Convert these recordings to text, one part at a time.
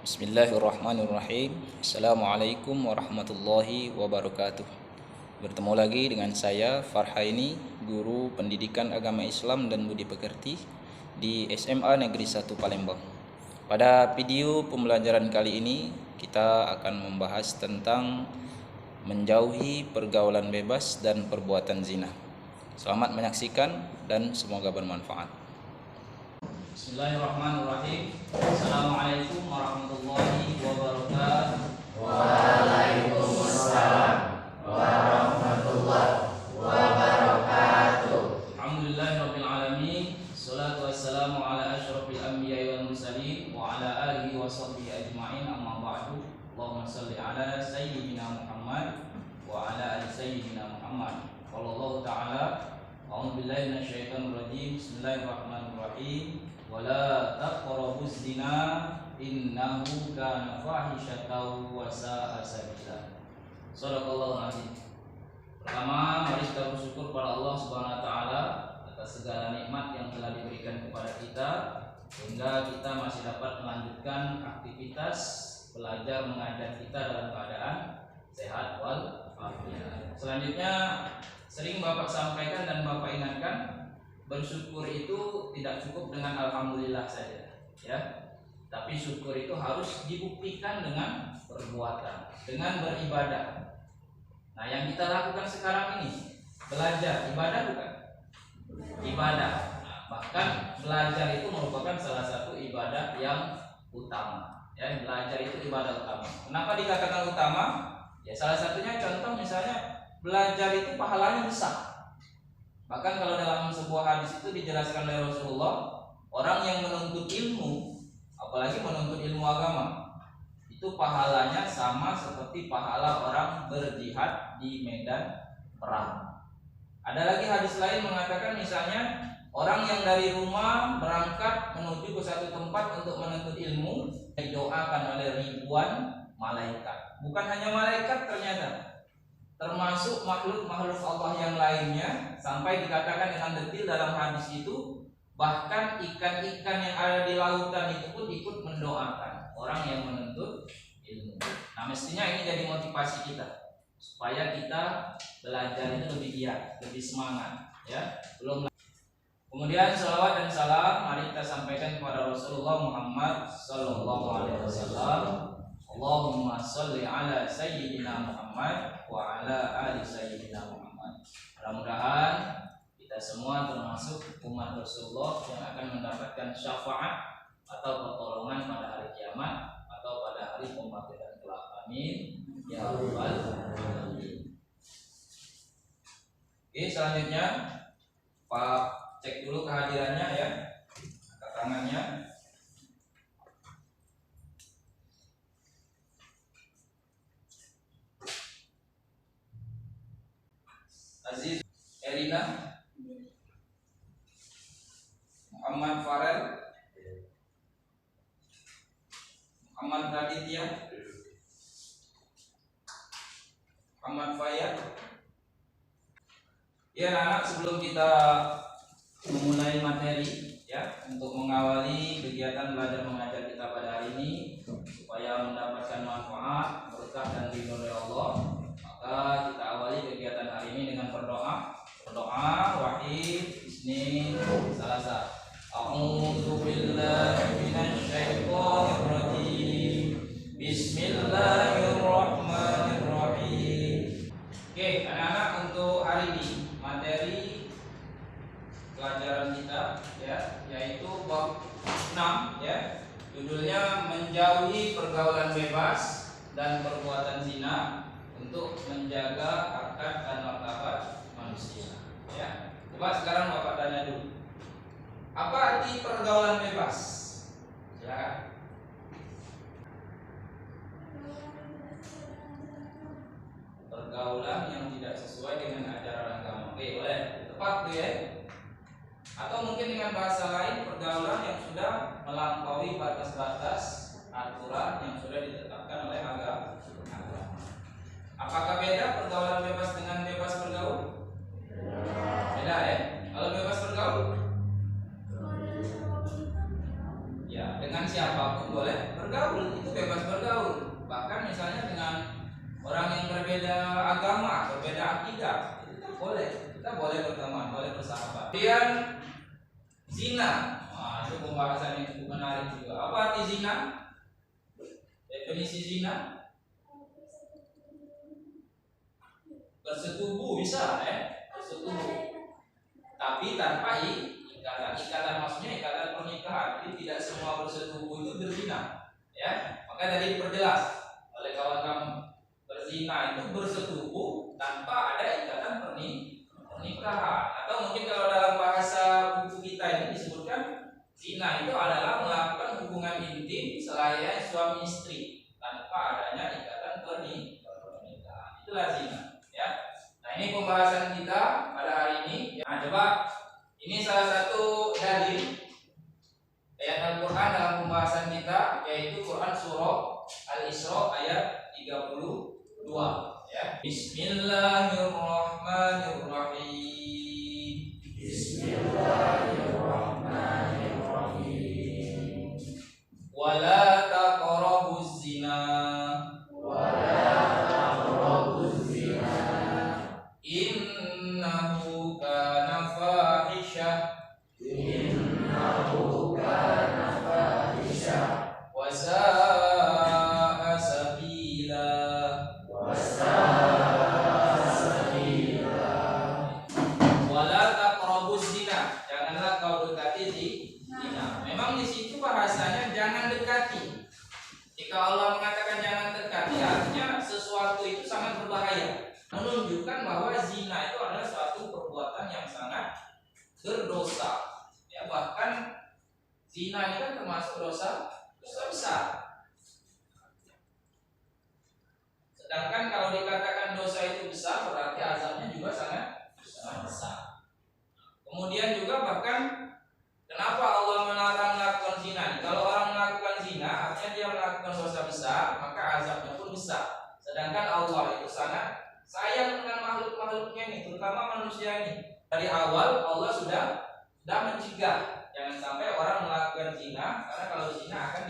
Bismillahirrahmanirrahim. Assalamualaikum warahmatullahi wabarakatuh. Bertemu lagi dengan saya Farhaini, guru pendidikan agama Islam dan budi pekerti di SMA Negeri 1 Palembang. Pada video pembelajaran kali ini kita akan membahas tentang menjauhi pergaulan bebas dan perbuatan zina. Selamat menyaksikan dan semoga bermanfaat. Bismillahirrahmanirrahim. Assalamualaikum warahmatullahi wabarakatuh. Waalaikumsalam warahmatullahi wabarakatuh. Alhamdulillahirabbil alamin. Shalatu wassalamu ala asyrofil anbiya'i wal mursalin wa ala alihi wa sahbihi ajma'in. Amma ba'du. Allahumma shalli ala sayyidina Muhammad wa ala ali sayyidina Muhammad. Wallahu ta'ala a'udzu billahi minasyaitonir rajim. Bismillahirrahmanirrahim. Wala taqrabuz zina innahu kana fahishatan wa sa'a sabila. Shadaqallahul azim. Pertama, mari kita bersyukur pada Allah Subhanahu wa taala atas segala nikmat yang telah diberikan kepada kita sehingga kita masih dapat melanjutkan aktivitas belajar mengajar kita dalam keadaan sehat wal afiat. Selanjutnya, sering Bapak sampaikan dan Bapak ingatkan, bersyukur itu tidak cukup dengan alhamdulillah saja, ya. Tapi syukur itu harus dibuktikan dengan perbuatan, dengan beribadah. Nah, yang kita lakukan sekarang ini belajar, ibadah bukan? Ibadah. Nah, bahkan belajar itu merupakan salah satu ibadah yang utama. Ya, belajar itu ibadah utama. Kenapa dikatakan utama? Ya, salah satunya contoh misalnya belajar itu pahalanya besar. Bahkan kalau dalam sebuah hadis itu dijelaskan oleh Rasulullah, orang yang menuntut ilmu, apalagi menuntut ilmu agama, itu pahalanya sama seperti pahala orang berjihad di medan perang. Ada lagi hadis lain mengatakan misalnya orang yang dari rumah berangkat menuju ke satu tempat untuk menuntut ilmu, didoakan oleh ribuan malaikat. Bukan hanya malaikat ternyata, termasuk makhluk-makhluk Allah yang lainnya, sampai dikatakan dengan detil dalam hadis itu, bahkan ikan-ikan yang ada di lautan itu pun ikut mendoakan orang yang menuntut ilmu. Nah, mestinya ini jadi motivasi kita supaya kita belajar itu lebih giat, lebih semangat, ya. Kemudian salawat dan salam mari kita sampaikan kepada Rasulullah Muhammad sallallahu alaihi wasallam. Allahumma sholli ala sayyidina Muhammad wa ala ali sayyidina Muhammad. Mudah-mudahan kita semua termasuk umat Rasulullah yang akan mendapatkan syafaat atau pertolongan pada hari kiamat atau pada hari pembangkitan kelak. Amin ya rabbal alamin. Oke, selanjutnya Pak cek dulu kehadirannya, ya, angkat tangannya. Aziz Elina, Muhammad Farel, Muhammad Raditya, Muhammad Fayad. Ya, anak, sebelum kita memulai materi, ya, untuk mengawali kegiatan belajar mengajar kita pada hari ini supaya mendapatkan manfaat, berkah dan ridho dari Allah, maka kita awali kegiatan hari ini dengan berdoa. Berdoa wahid isnin salasa. A'udzu billahi minasy syaithanir rajim. Bismillahirrahmanirrahim. Oke, anak-anak, untuk hari ini materi pelajaran kita, ya, yaitu bab 6, ya. Judulnya menjauhi pergaulan bebas dan perbuatan zina untuk menjaga harkat dan martabat manusia, ya. Coba sekarang Bapak tanya dulu, apa arti pergaulan bebas? Ya. Pergaulan yang tidak sesuai dengan ajaran agama. Oke, boleh. Tepat tuh, ya. Atau mungkin dengan bahasa lain, pergaulan yang sudah melampaui batas-batas aturan yang sudah ditetapkan oleh agama. Apakah beda pergaulan bebas dengan bebas bergaul? Beda, ya. Kalau bebas bergaul, ya, dengan siapapun boleh bergaul, itu bebas bergaul. Bahkan misalnya dengan orang yang berbeda agama, berbeda akidah, itu kita boleh berteman, boleh bersahabat. Kemudian zina, itu pembahasan yang cukup menarik juga. Apa arti zina? Definisi zina? Bersetubuh bisa, bersetubuh. Tapi tanpa ikatan maksudnya ikatan pernikahan. Jadi tidak semua bersetubuh itu berzina, ya. Maka tadi diperjelas oleh kawan kamu, berzina itu bersetubuh tanpa ada ikatan pernikahan. Atau mungkin kalau dalam bahasa buku kita ini disebutkan zina itu adalah melakukan hubungan intim selain suami istri tanpa adanya ikatan pernikahan. Itulah zina, ya. Nah, ini pembahasan kita pada hari ini. Nah, coba ini salah satu dalil ayat Al-Quran dalam pembahasan kita, yaitu Quran surah Al-Isra ayat 32, ya. Bismillahirrahmanirrahim. Bismillahirrahmanirrahim. Wala taqrabuz zina. Innahu kana fahisha. Wa sa'a sabila. Wala taqrabuz zina. Janganlah kau dekati zina. Memang di situ bahasanya jangan dekati. Jika Allah mengatakan jangan dekati, artinya sesuatu itu sangat berbahaya, menunjukkan bahwa zina itu adalah suatu perbuatan yang sangat berdosa, ya. Bahkan zina ini kan termasuk dosa besar. Sedangkan kalau dikatakan dosa itu besar, berarti azabnya juga sangat besar. Kemudian juga bahkan kenapa Allah melarang melakukan zina? Kalau orang melakukan zina, artinya dia melakukan dosa besar, maka azabnya pun besar. Sedangkan Allah itu sangat sayang dengan makhluk-makhluknya ini, terutama manusia ini. Dari awal Allah sudah mencegah jangan sampai orang melakukan zina, karena kalau zina akan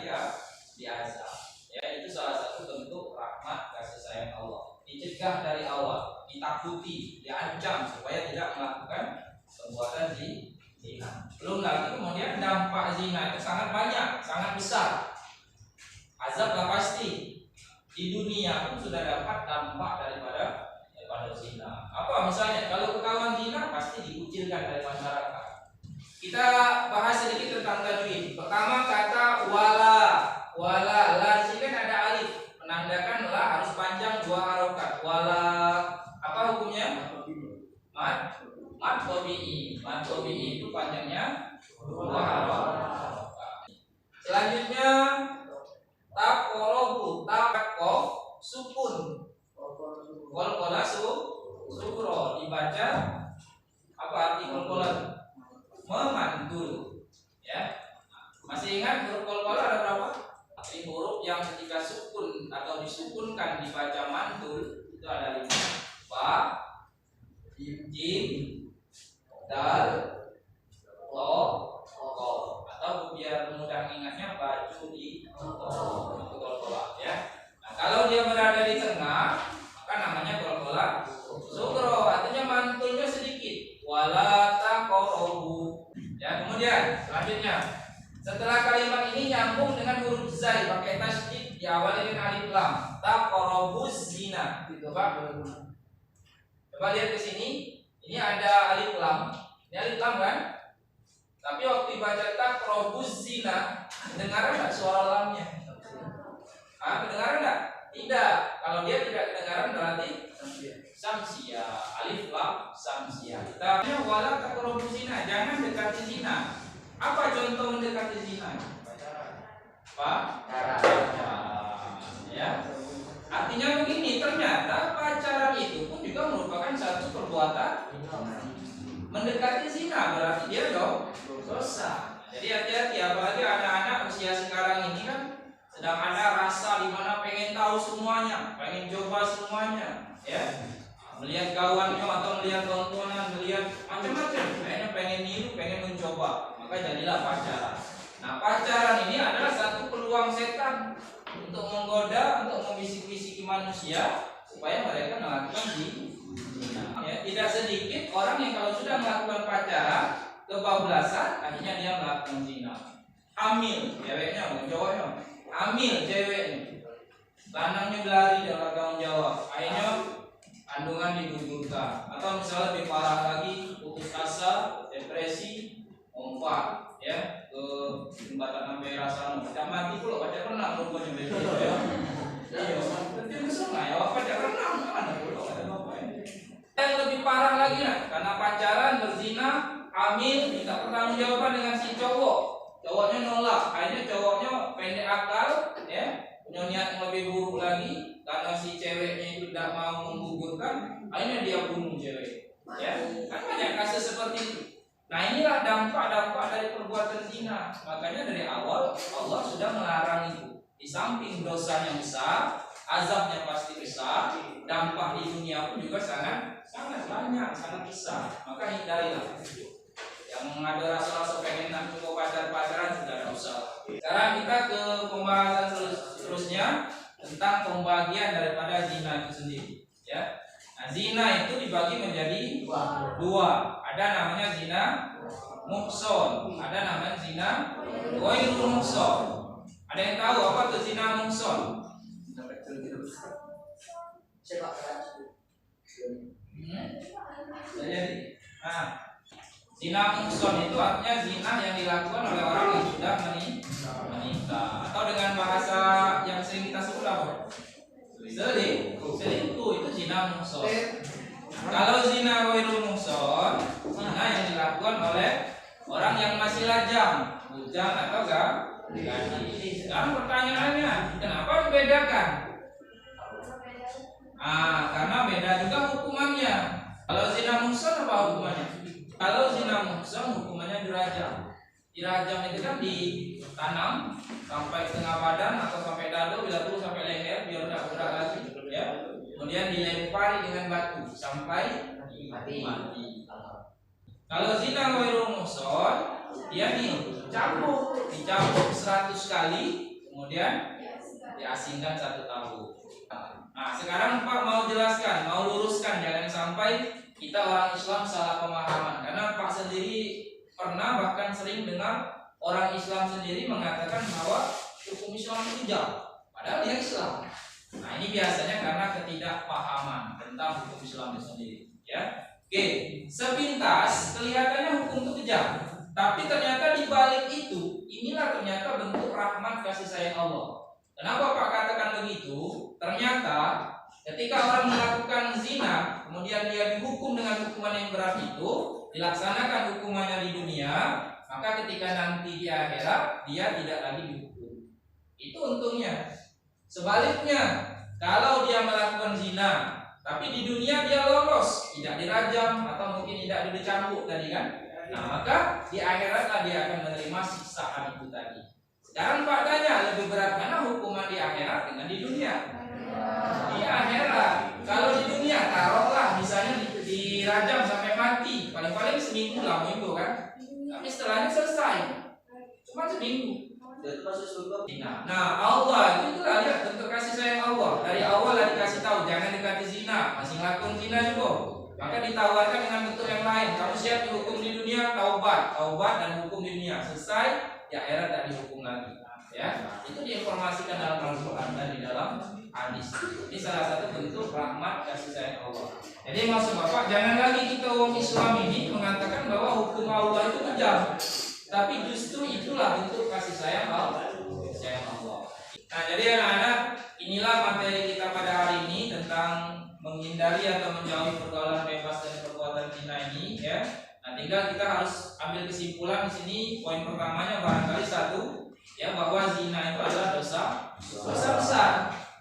diazab. Ya, itu salah satu bentuk rahmat kasih sayang Allah. Dicegah dari awal, ditakuti, diancam supaya tidak melakukan perbuatan zina. Belum lagi kemudian dampak zina itu sangat banyak, sangat besar. Azab lah pasti. Di dunia pun sudah dapat dampak daripada zina. Apa misalnya? Kalau ketahuan zina pasti dikucilkan dari masyarakat. Kita bahas sedikit tentang tajwid. Pertama kata wala. La di sini kan ada alif, menandakan la harus panjang 2 harokat. Wala apa hukumnya? Mad tabi'i. Mad tabi'i itu panjangnya 2 harokat. Selanjutnya taqrabu, taqaf sukun. Qalqala sukro dibaca apa arti qalqala? Memantul, ya. Masih ingat huruf qalqala ada berapa? 5 huruf yang ketika sukun atau disukunkan dibaca mantul itu ada 5. Ba, jim, dal, lo, ko. Atau biar mudah ingatnya baju di ko. Itu qalqala, ya. Nah, kalau dia berada di tengah, maka namanya qalqala sukro, artinya mantulnya sedikit. Wala taqrabu. Ya, kemudian selanjutnya setelah kalimat ini nyambung dengan huruf zai pakai tasydid diawali dengan alif lam. Taqrabuz zina. Gitu, Pak. Coba lihat ke sini. Ini ada alif lam. Ini alif lam kan? Tapi waktu dibaca taqrabuz zina, kedengaran enggak suara lamnya? Kedengaran enggak? Tidak. Kalau dia tidak kedengaran berarti samsia, alif lam samsia. Kita wala taqrabuz zina, jangan dekati zina. Apa contoh mendekati zina? Pacaran. Ya. Artinya begini, ternyata pacaran itu pun juga merupakan satu perbuatan mendekati zina, berarti dia dosa. Jadi hati-hati, apalagi anak-anak usia sekarang ini kan sedang ada rasa di mana pengen tahu semuanya, pengen coba semuanya, ya. Melihat kawannya atau melihat tontonan, melihat macam-macam, kayaknya pengen niru, pengen mencoba, maka jadilah pacaran. Nah, pacaran ini adalah satu peluang ruang setan untuk menggoda, untuk membisik-bisiki manusia supaya mereka melakukan zina. Ya, tidak sedikit orang yang kalau sudah melakukan pacaran kebablasan, akhirnya dia melakukan zina. Hamil ceweknya, bukan cowoknya. Hamil ceweknya, lanangnya berlari dalam tanggung jawab, akhirnya kandungan digugurkan. Atau misalnya lebih parah lagi, putus asa, depresi, lompat ya ke jembatan sampai rasa tidak mati pula baca renang rupanya begitu ya. Iya, berarti besok ya baca renang mana pula ada apa ya. Yang lebih parah lagi lah, karena pacaran berzina, hamil, minta pertanggungjawaban dengan si cowok. Cowoknya nolak, akhirnya cowoknya pendek akal ya, punya niat yang lebih buruk lagi karena si ceweknya itu tidak mau menggugurkan, akhirnya dia bunuh cewek. Ya, kan banyak kasus seperti itu. Nah, inilah dampak-dampak dari perbuatan zina. Makanya dari awal Allah sudah melarang itu. Di samping dosanya besar, azabnya pasti besar, dampak di dunia pun juga sangat banyak, sangat besar. Maka hindarilah. Yang ada rasa-rasa pengen nak coba pacaran sudah tidak usah. Sekarang kita ke pembahasan seterusnya tentang pembagian daripada zina itu sendiri. Ya. Nah, zina itu dibagi menjadi dua. Ada namanya zina muhson, ada namanya zina ghairul muhson. Ada yang tahu apa itu zina muhson? Jadi, zina muhson itu artinya zina yang dilakukan oleh orang yang sudah menikah. Atau dengan bahasa yang sering kita sebut apa? Selingkuh itu zina muhson. Kalau zina ghairul muhson, zina yang dilakukan oleh orang yang masih lajang, bujang atau gadis. Sekarang pertanyaannya, kenapa dibedakan? Karena beda juga hukumannya. Kalau zina muhson apa hukumannya? Kalau zina muhson hukumannya dirajam. Dirajam itu kan ditanam sampai setengah badan atau sampai dado, bila perlu sampai leher biar tidak gerak lagi, ya. Kemudian dilempari dengan batu sampai mati. Kalau zina ghairul muhson, dia dicambuk 100 kali, kemudian diasingkan 1 tahun. Nah, sekarang Pak mau jelaskan, mau luruskan, jangan sampai kita orang Islam salah pemahaman. Karena Pak sendiri pernah bahkan sering dengar orang Islam sendiri mengatakan bahwa hukum Islam itu jauh, padahal dia Islam. Nah, ini biasanya karena ketidakpahaman tentang hukum Islam itu sendiri, ya. Oke, sepintas kelihatannya hukum itu kejam, tapi ternyata di balik itu, inilah ternyata bentuk rahmat kasih sayang Allah. Kenapa Pak katakan begitu? Ternyata ketika orang melakukan zina, kemudian dia dihukum dengan hukuman yang berat itu, dilaksanakan hukumannya di dunia, maka ketika nanti di akhirat dia tidak lagi dihukum. Itu untungnya. Sebaliknya, kalau dia melakukan zina, tapi di dunia dia lolos, tidak dirajam atau mungkin tidak dicambuk tadi kan? Nah, maka di akhiratlah dia akan menerima siksaan itu tadi. Sekarang Pak tanya, lebih berat mana hukuman di akhirat dengan di dunia? Di akhirat. Kalau di dunia taruhlah misalnya dirajam sampai mati, paling-paling seminggu lah minggu kan? Tapi setelahnya selesai, cuma seminggu. Nah, Allah itu itulah lihat bentuk kasih sayang Allah. Dari awal lah dikasih tahu jangan dekati zina, masih ngelakuin zina juga. Maka ditawarkan dengan bentuk yang lain. Kamu siap dihukum di dunia, taubat dan hukum di dunia. Selesai, ya akhirat tak dihukum lagi. Ya, itu diinformasikan dalam Al-Quran dan di dalam hadis. Ini salah satu bentuk rahmat kasih sayang Allah. Jadi maksud Bapak, jangan lagi kita orang Islam ini mengatakan bahwa hukum Allah itu kejam, tapi justru itulah bentuk kasih sayang Allah. Nah, jadi anak-anak, inilah materi kita pada hari ini tentang menghindari atau menjauhi pergaulan bebas dari perbuatan zina ini, ya. Nah, tinggal kita harus ambil kesimpulan di sini. Poin pertamanya barangkali satu, ya, bahwa zina itu adalah dosa besar.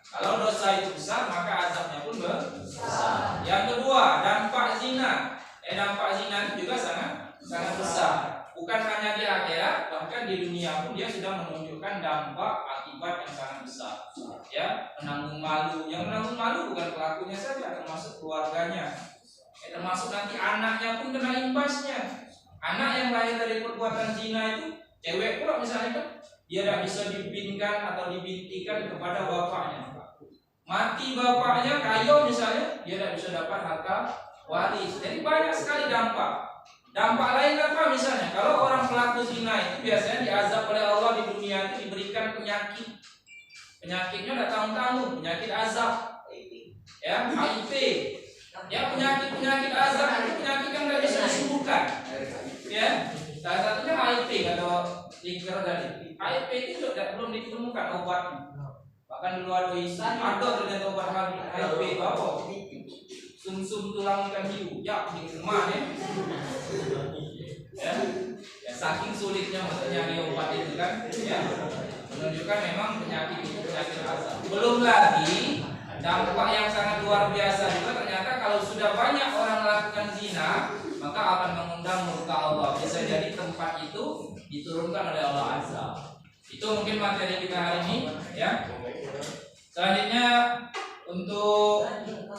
Kalau dosa itu besar, maka azabnya pun besar. Yang kedua, dampak zina. Dampak zina itu juga sangat besar. Bukan hanya di akhirat, bahkan di dunia pun dia sudah menunjukkan dampak akibat yang sangat besar. Ya, menanggung malu. Yang menanggung malu bukan pelakunya saja, termasuk keluarganya. Termasuk nanti anaknya pun kena imbasnya. Anak yang lahir dari perbuatan zina itu, cewek pula misalnya kan, dia tidak bisa dibinkan atau dibintikan kepada bapaknya. Mati bapaknya kaya misalnya, dia tidak bisa dapat harta waris. Jadi banyak sekali dampak. Dampak lain apa misalnya? Kalau orang pelaku zina itu biasanya diazab oleh Allah di dunia itu, diberikan penyakit. Penyakitnya tidak tanggung-tanggung, penyakit azab. Ya, HIV. Ya, penyakit azab itu penyakit yang tidak bisa disembuhkan. Ya, salah satunya HIV atau liver tadi. HIV itu belum ditemukan obatnya. Bahkan dulu ada ternyata obat HIV apa? Sum-sum tulang ikan hiu. Ya, di rumah ya, saking sulitnya maksudnya di obat itu kan, ya, menunjukkan memang penyakit itu penyakit azab. Belum lagi dampak yang sangat luar biasa juga, ternyata kalau sudah banyak orang melakukan zina, maka akan mengundang murka Allah. Bisa jadi tempat itu diturunkan oleh Allah Azza. Itu mungkin materi kita hari ini, ya. Selanjutnya untuk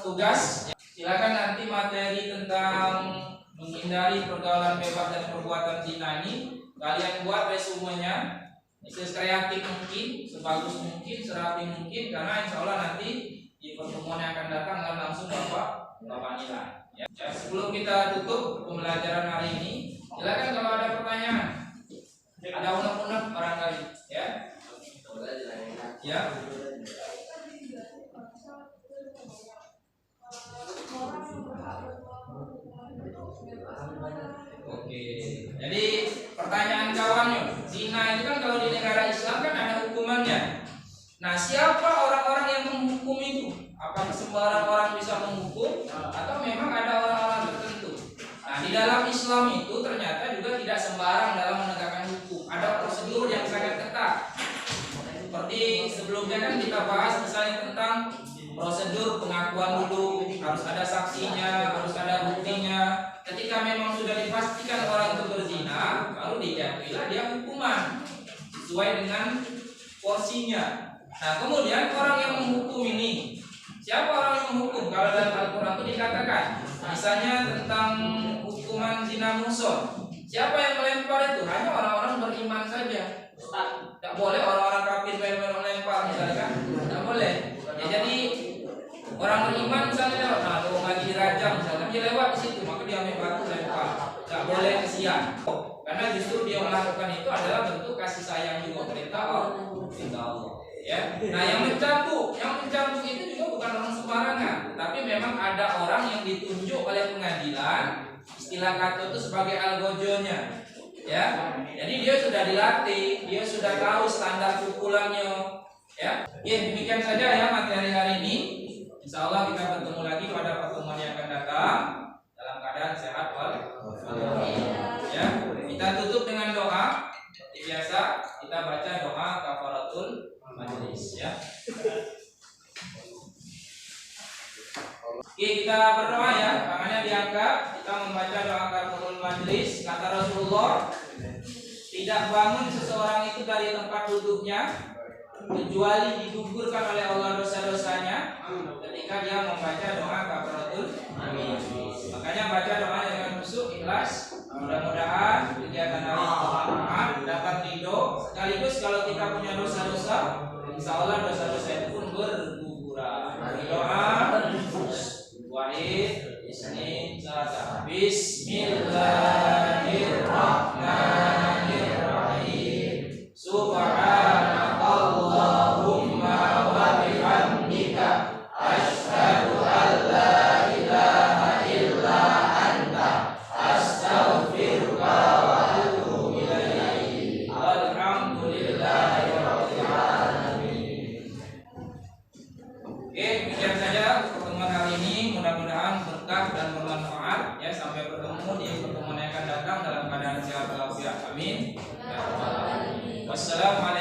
tugas, silakan nanti materi tentang menghindari pergaulan bebas dan perbuatan zina ini kalian buat resumenya sekreatif mungkin, sebagus mungkin, serapi mungkin, karena insya Allah nanti di pertemuan yang akan datang akan langsung bapak nilai. Ya, sebelum kita tutup pembelajaran hari ini, silakan kalau ada pertanyaan, ada unek-unek barangkali, ya. Ya. Oke, jadi pertanyaan kawannya, zina itu kan kalau di negara Islam kan ada hukumannya. Nah, siapa orang-orang yang menghukum itu? Apakah sembarang orang bisa menghukum atau memang ada orang-orang tertentu? Nah, di dalam Islam itu ternyata juga tidak sembarang dalam menegakkan hukum. Ada prosedur yang sangat ketat. Seperti sebelumnya kan kita bahas misalnya tentang prosedur pengakuan dulu, harus ada saksinya, harus ada buktinya. Ketika memang sudah dipastikan orang itu berzina, baru dijatuhilah dia hukuman sesuai dengan porsinya. Nah, kemudian orang yang menghukum ini, siapa orang yang menghukum? Kalau dalam Al-Quran itu dikatakan, misalnya tentang hukuman zina muhsan, siapa yang melempar itu? Hanya orang-orang beriman saja. Tidak boleh orang-orang kafir melempar misalkan, tidak boleh. Ya, jadi orang beriman misalnya lewat, nah kalau lagi dirajam misalnya, dia lewat di situ, maka dia ambil batu lempar, tidak boleh kesian, karena justru dia melakukan itu adalah bentuk kasih sayang juga perintah Allah. Ya. Nah, yang mencambuk itu juga bukan orang sembarangan, tapi memang ada orang yang ditunjuk oleh pengadilan, istilah kata itu sebagai algojonya. Ya, jadi dia sudah dilatih, dia sudah tahu standar pukulannya. Ya, demikian saja ya materi hari ini. Insya Allah kita bertemu lagi pada pertemuan yang akan datang dalam keadaan sehat walafiat. Ya, kita tutup dengan doa. Seperti biasa kita baca doa kafaratul majelis. Ya. Oke, kita berdoa ya, tangannya diangkat. Kita membaca doa kafaratul majelis. Kata Rasulullah, tidak bangun seseorang itu dari tempat duduknya kecuali digugurkan oleh Allah dosa-dosanya ketika dia membaca doa kafaratul majelis. Makanya baca doa dengan khusyuk, ikhlas. Mudah-mudahan kegiatan hari ini bermanfaat, dapat ridho. Sekaligus kalau kita punya dosa-dosa, insya Allah dosa-dosa itu pun berguguran. Doa wahid isnin salasa. Bismillahirrahmanirrahim. Subhanakallahumma wa bihamdika asyhadu an la ilaha illa anta astaghfiruka wa atubu ilaik. Alhamdulillahi rabbil alamin. Oke, demikian saja pertemuan hari ini. Mudah-mudahan berkah dan bermanfaat. Ya, sampai bertemu di pertemuan yang akan datang dalam keadaan sehat walafiat. Amin. Wassalamualaikum.